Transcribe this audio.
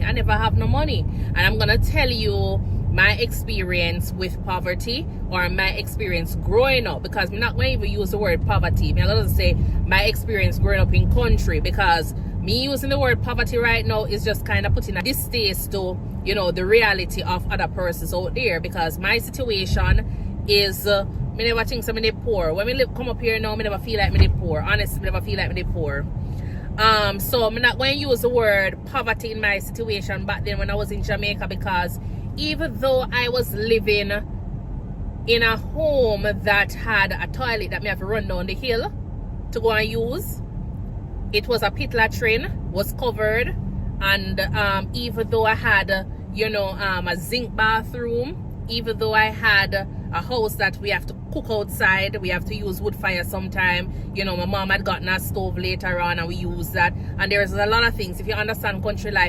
I never have no money. And I'm gonna tell you my experience with poverty, or my experience growing up, because I'm not going to even use the word poverty. I'm going to say my experience growing up in country, because me using the word poverty right now is just kind of putting a distaste to, you know, the reality of other persons out there, because my situation is me never think so me poor. When me come up here now, me never feel like me poor. Honestly, me never feel like me poor. So I'm not going to use the word poverty in my situation back then when I was in Jamaica, because even though I was living in a home that had a toilet that me have to run down the hill to go and use, it was a pit latrine, was covered, and even though I had, you know, a zinc bathroom, even though I had a house that we have to cook outside, we have to use wood fire sometime, you know, my mom had gotten a stove later on and we use that, and there's a lot of things. If you understand country life,